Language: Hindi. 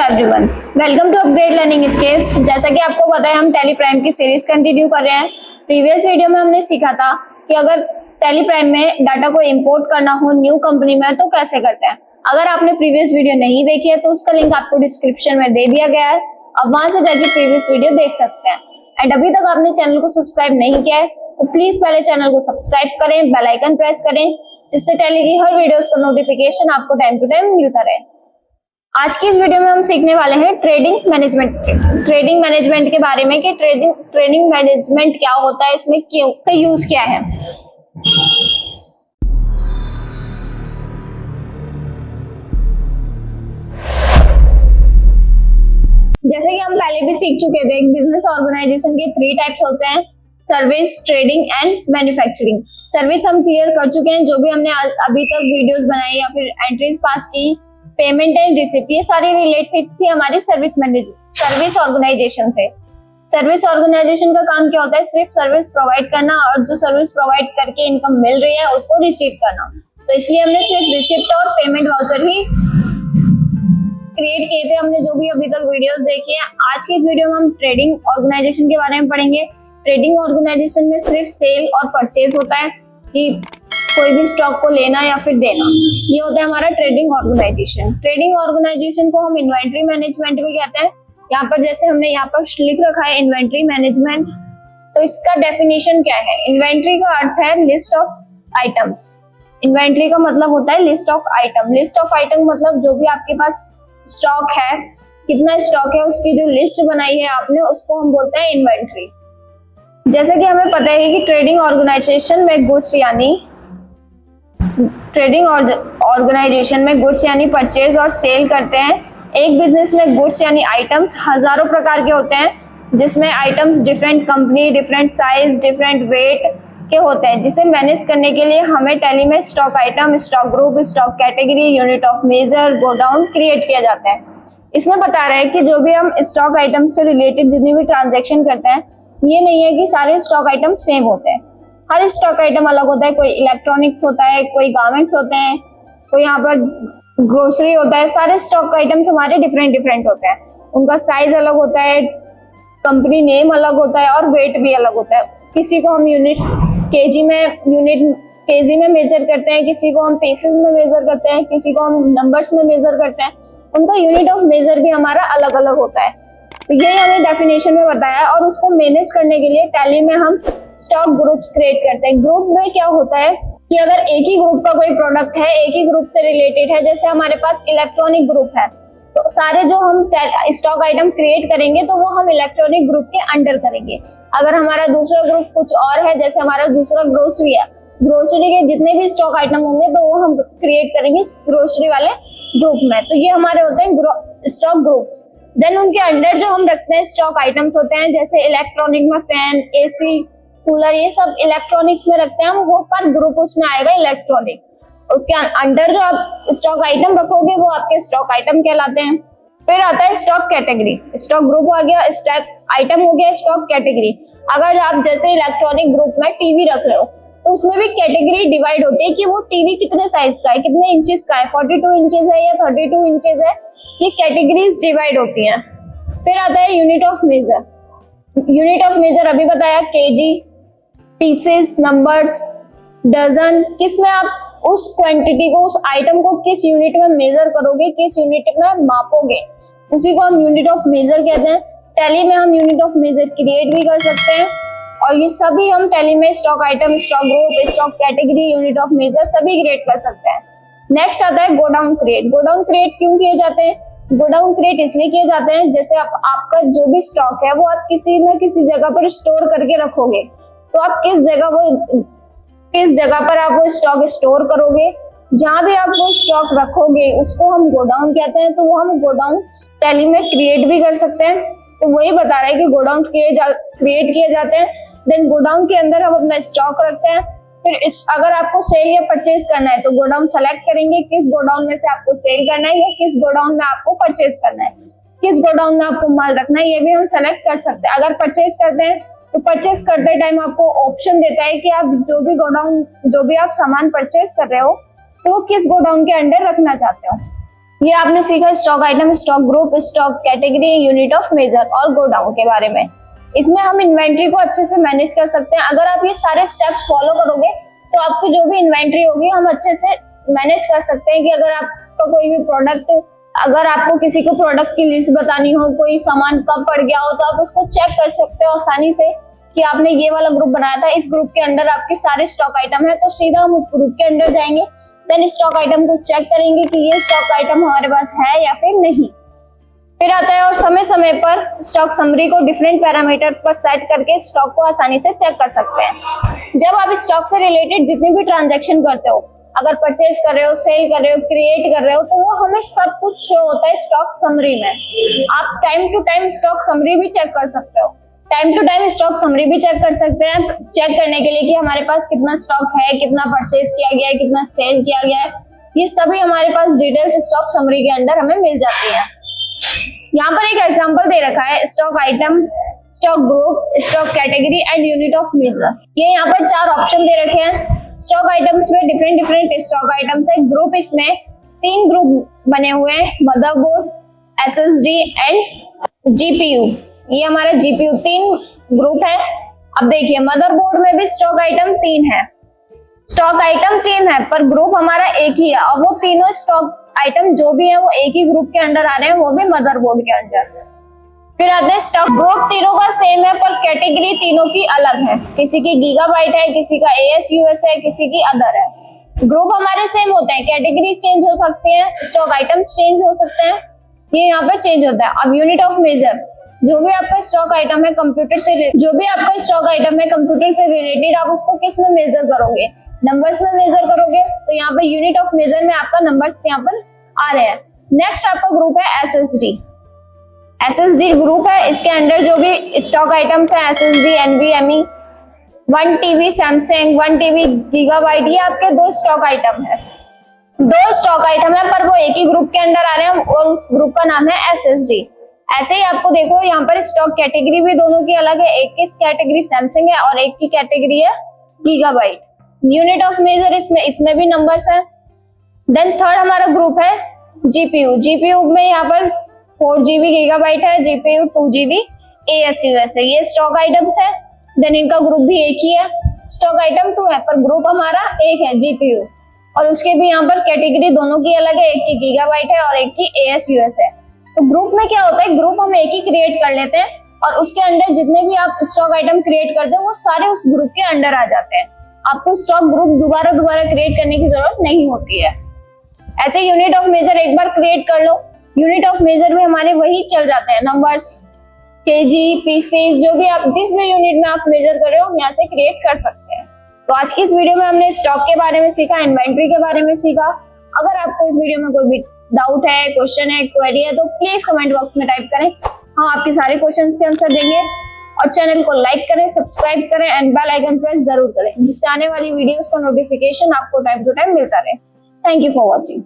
Everyone, welcome to upgrade learning skills. जैसा कि आपको पता है हम टैली प्राइम की सीरीज कंटिन्यू कर रहे हैं। प्रीवियस वीडियो में हमने सीखा था कि अगर टैली प्राइम में डाटा को इंपोर्ट करना हो न्यू कंपनी में तो कैसे करते हैं। अगर आपने प्रीवियस वीडियो नहीं देखी है तो उसका लिंक आपको डिस्क्रिप्शन में दे दिया गया है, अब वहां से जाके प्रीवियस वीडियो देख सकते हैं। एंड अभी तक आपने चैनल को सब्सक्राइब नहीं किया है तो प्लीज पहले चैनल को सब्सक्राइब करें, बेल आइकन प्रेस करें, जिससे टैली की हर वीडियोस का नोटिफिकेशन आपको टाइम टू टाइम मिलता रहे। आज की इस वीडियो में हम सीखने वाले हैं ट्रेडिंग मैनेजमेंट के बारे में कि ट्रेडिंग मैनेजमेंट क्या होता है, इसमें क्यों का यूज क्या है। जैसे कि हम पहले भी सीख चुके थे, बिजनेस ऑर्गेनाइजेशन के 3 टाइप्स होते हैं, service, trading and manufacturing. Service हम क्लियर कर चुके हैं, जो भी हमने अभी तक वीडियोस बनाई या फिर एंट्रीज पास की, पेमेंट एंड रिसिप्ट, ये सारी रिलेटेड थी हमारी सर्विस ऑर्गेनाइजेशन से। सर्विस ऑर्गेनाइजेशन का काम क्या होता है? सिर्फ सर्विस प्रोवाइड करना और जो सर्विस प्रोवाइड करके इनकम मिल रही है उसको रिसीव करना। तो इसलिए हमने सिर्फ रिसिप्ट और पेमेंट वाउचर ही क्रिएट किए थे, हमने जो भी अभी तक वीडियोस देखी है। आज के वीडियो में हम ट्रेडिंग ऑर्गेनाइजेशन के बारे में पढ़ेंगे। ट्रेडिंग ऑर्गेनाइजेशन में सिर्फ सेल और परचेज होता है कि कोई भी स्टॉक को लेना या फिर देना, ये होता है हमारा ट्रेडिंग ऑर्गेनाइजेशन। ट्रेडिंग ऑर्गेनाइजेशन को हम इन्वेंट्री मैनेजमेंट भी कहते हैं। यहाँ पर जैसे हमने यहाँ पर लिख रखा है इन्वेंट्री मैनेजमेंट, तो इसका डेफिनेशन क्या है? इन्वेंट्री का अर्थ है लिस्ट ऑफ आइटम्स। इन्वेंट्री का मतलब होता है list of item. List of item मतलब जो भी आपके पास स्टॉक है, कितना स्टॉक है, उसकी जो लिस्ट बनाई है आपने, उसको हम बोलते हैं इन्वेंट्री। जैसे कि हमें पता है कि ट्रेडिंग ऑर्गेनाइजेशन में गुड्स यानी परचेज और सेल करते हैं। एक बिजनेस में गुड्स यानी आइटम्स हजारों प्रकार के होते हैं, जिसमें items different company, different size, different weight के होते हैं, जिसे मैनेज करने के लिए हमें टैली में stock item, stock group, stock category, unit of measure, godown create किया जाता है। इसमें बता रहा है कि जो भी हम स्टॉक आइटम से रिलेटेड जितनी भी ट्रांजेक्शन करते हैं, ये नहीं है कि सारे स्टॉक आइटम सेम होते हैं। हर स्टॉक आइटम अलग होता है। कोई इलेक्ट्रॉनिक्स होता है, कोई गारमेंट्स होते हैं, कोई यहाँ पर ग्रोसरी होता है। सारे स्टॉक आइटम्स हमारे डिफरेंट होते हैं, उनका साइज अलग होता है, कंपनी नेम अलग होता है और वेट भी अलग होता है। किसी को हम केजी में मेजर करते हैं, किसी को हम पीसेस में मेजर करते हैं, किसी को हम नंबर्स में मेजर करते हैं। उनका यूनिट ऑफ मेजर भी हमारा अलग अलग होता है। तो यही हमें डेफिनेशन में बताया, और उसको मैनेज करने के लिए टैली में हम स्टॉक ग्रुप्स क्रिएट करते हैं। ग्रुप में क्या होता है कि अगर एक ही ग्रुप का कोई प्रोडक्ट है, एक ही ग्रुप से रिलेटेड है, जैसे हमारे पास इलेक्ट्रॉनिक ग्रुप है, तो सारे जो हम स्टॉक आइटम क्रिएट करेंगे तो वो हम इलेक्ट्रॉनिक ग्रुप के अंडर करेंगे। अगर हमारा दूसरा ग्रुप कुछ और है, जैसे हमारा दूसरा ग्रोसरी है, ग्रोसरी के जितने भी स्टॉक आइटम होंगे तो वो हम क्रिएट करेंगे ग्रोसरी वाले ग्रुप में। तो ये हमारे होते हैं स्टॉक ग्रुप्स। देन उनके अंडर जो हम रखते हैं स्टॉक आइटम्स होते हैं, जैसे इलेक्ट्रॉनिक में फैन, एसी, कूलर, ये सब इलेक्ट्रॉनिक्स में रखते हैं हम, वो पर ग्रुप उसमें आएगा इलेक्ट्रॉनिक। उसके अंडर जो आप स्टॉक आइटम रखोगे वो आपके स्टॉक आइटम कहलाते हैं। फिर आता है स्टॉक कैटेगरी। स्टॉक ग्रुप आ गया, स्टॉक आइटम हो गया, स्टॉक कैटेगरी। अगर आप जैसे इलेक्ट्रॉनिक ग्रुप में टीवी रख रहे हो तो उसमें भी कैटेगरी डिवाइड होती है कि वो टीवी कितने साइज का है, कितने इंचेस का है, 42 इंचेस है या 32 इंचेस है, ये कैटेगरीज डिवाइड होती हैं। फिर आता है unit of measure. Unit of measure अभी बताया, केजी, पीसेस, नंबर्स, डजन, किसमें आप उस क्वांटिटी को, उस आइटम को किस यूनिट में मेजर करोगे, किस यूनिट में मापोगे, उसी को हम यूनिट ऑफ मेजर कहते हैं। टैली में हम यूनिट ऑफ मेजर क्रिएट भी कर सकते हैं, और ये सभी हम टैली में stock item, stock group, stock category, unit of measure सभी क्रिएट कर सकते हैं। नेक्स्ट आता है गोडाउन क्रिएट। गोडाउन क्रिएट क्यों किए जाते हैं? गोडाउन क्रिएट इसलिए किए जाते हैं, जैसे आपका जो भी स्टॉक है वो आप किसी न किसी जगह पर स्टोर करके रखोगे, तो आप किस जगह पर आप वो स्टॉक स्टोर करोगे, जहां भी आप वो स्टॉक रखोगे उसको हम गोडाउन कहते हैं। तो वो हम गोडाउन टैली में क्रिएट भी कर सकते हैं। तो वही बता रहा है कि गोडाउन क्रिएट किए जाते हैं। देन गोडाउन के अंदर हम अपना स्टॉक रखते हैं। फिर अगर आपको सेल या परचेज करना है तो गोडाउन सेलेक्ट करेंगे, किस गोडाउन में से आपको सेल करना है या किस गोडाउन में आपको परचेज करना है, किस गोडाउन में आपको माल रखना है, ये भी हम सेलेक्ट कर सकते हैं। अगर परचेज करते हैं तो परचेज करते टाइम आपको ऑप्शन देता है कि आप जो भी आप सामान परचेज कर रहे हो तो वो किस गोडाउन के अंडर रखना चाहते हो। ये आपने सीखा stock item, stock group, stock category, unit of measure और गोडाउन के बारे में। इसमें हम इन्वेंट्री को अच्छे से मैनेज कर सकते हैं। अगर आप ये सारे स्टेप्स फॉलो करोगे तो आपको जो भी इन्वेंट्री होगी हम अच्छे से मैनेज कर सकते हैं। कि अगर आपका कोई भी प्रोडक्ट, अगर आपको किसी को प्रोडक्ट की लिस्ट बतानी हो, कोई सामान कब पड़ गया हो, तो आप उसको चेक कर सकते हो आसानी से कि आपने ये वाला ग्रुप बनाया था, इस ग्रुप के अंदर आपके सारे स्टॉक आइटम है, तो सीधा हम उस ग्रुप के अंदर जाएंगे, देन स्टॉक आइटम को चेक करेंगे कि ये स्टॉक आइटम हमारे पास है या फिर नहीं। फिर आता है और समय समय पर स्टॉक समरी को डिफरेंट पैरामीटर पर सेट करके स्टॉक को आसानी से चेक कर सकते हैं। जब आप स्टॉक से रिलेटेड जितने भी ट्रांजैक्शन करते हो, अगर परचेज कर रहे हो, सेल कर रहे हो, क्रिएट कर रहे हो, तो वो हमें सब कुछ शो होता है स्टॉक समरी में। आप time to time stock summary भी चेक कर सकते हो। Time to time stock summary भी चेक कर सकते हैं, चेक करने के लिए कि हमारे पास कितना स्टॉक है, कितना परचेज किया गया है, कितना सेल किया गया है, ये सभी हमारे पास डिटेल्स स्टॉक समरी के अंदर हमें मिल जाती है। यहाँ पर एक एग्जांपल दे रखा है, stock item, stock group, stock category and unit of measure. ये यहाँ पर 4 ऑप्शन दे रखे हैं। स्टॉक आइटम्स में डिफरेंट स्टॉक आइटम्स है। ग्रुप, इसमें 3 ग्रुप बने हुए हैं, मदरबोर्ड, एसएसडी एंड जीपीयू। ये हमारा जीपीयू 3 ग्रुप है। अब देखिए मदरबोर्ड में भी स्टॉक आइटम 3 है, स्टॉक आइटम 3 है पर ग्रुप हमारा एक ही है, और वो तीनों स्टॉक आइटम जो भी है वो एक ही ग्रुप के अंडर आ रहे हैं, वो भी मदरबोर्ड के अंडर। फिर आते हैं स्टॉक ग्रुप तीनों का सेम है पर कैटेगरी तीनों की अलग है। किसी की गीगाबाइट है, किसी का ASUS है, किसी की अदर है। ग्रुप हमारे सेम होते हैं, कैटेगरी चेंज हो सकती है, स्टॉक आइटम्स चेंज हो सकते हैं, ये यहाँ पर चेंज होता है। अब यूनिट ऑफ मेजर, जो भी आपका स्टॉक आइटम है कंप्यूटर से रिलेटेड, आप उसको किस में मेजर करोगे? नंबर्स में मेजर करोगे। तो यहाँ पे यूनिट ऑफ मेजर में आपका नंबर्स यहाँ पर आ रहे हैं। नेक्स्ट आपका ग्रुप है एसएसडी ग्रुप है। इसके अंदर जो भी स्टॉक आइटम्स है, SSD, NVMe, 1 TB Samsung, 1 TB gigabyte, ये आपके 2 स्टॉक आइटम है। 2 स्टॉक आइटम है पर वो एक ही ग्रुप के अंदर आ रहे हैं और उस ग्रुप का नाम है SSD। ऐसे ही आपको देखो यहाँ पर स्टॉक कैटेगरी भी दोनों की अलग है, एक की कैटेगरी सैमसंग है और एक की कैटेगरी है गीगाबाइट। यूनिट ऑफ मेजर इसमें भी नंबर्स है। देन थर्ड हमारा ग्रुप है जीपीयू में यहाँ पर 4 GB गीगाबाइट है, GPU 2 GB ASUS है, ये स्टॉक आइटम्स है। देन इनका ग्रुप भी एक ही है, स्टॉक आइटम 2 है पर ग्रुप हमारा एक है GPU, और उसके भी यहाँ पर कैटेगरी दोनों की अलग है, एक की गीगाबाइट है और एक की ASUS है। तो ग्रुप में क्या होता है, ग्रुप हम एक ही क्रिएट कर लेते हैं और उसके अंदर जितने भी आप स्टॉक आइटम क्रिएट करते हैं वो सारे उस ग्रुप के अंडर आ जाते हैं। आपको स्टॉक ग्रुप दोबारा क्रिएट करने की जरूरत नहीं होती है। ऐसे यूनिट ऑफ मेजर एक बार क्रिएट कर लो, यूनिट ऑफ मेजर में हमारे वही चल जाते हैं नंबर्स, केजी, पीसेज, जो भी आप जिस भी यूनिट में आप मेजर कर रहे हो हम यहाँ से क्रिएट कर सकते हैं। तो आज की इस वीडियो में हमने स्टॉक के बारे में सीखा, इन्वेंट्री के बारे में सीखा। अगर आपको इस वीडियो में कोई भी डाउट है, क्वेश्चन है, क्वेरी है तो प्लीज कमेंट बॉक्स में टाइप करें, हम आपके सारे क्वेश्चंस के आंसर देंगे। और चैनल को लाइक करें, सब्सक्राइब करें एंड बेल आइकन प्रेस जरूर करें, जिससे आने वाली वीडियोस का नोटिफिकेशन आपको टाइम टू टाइम मिलता रहे। Thank you for watching.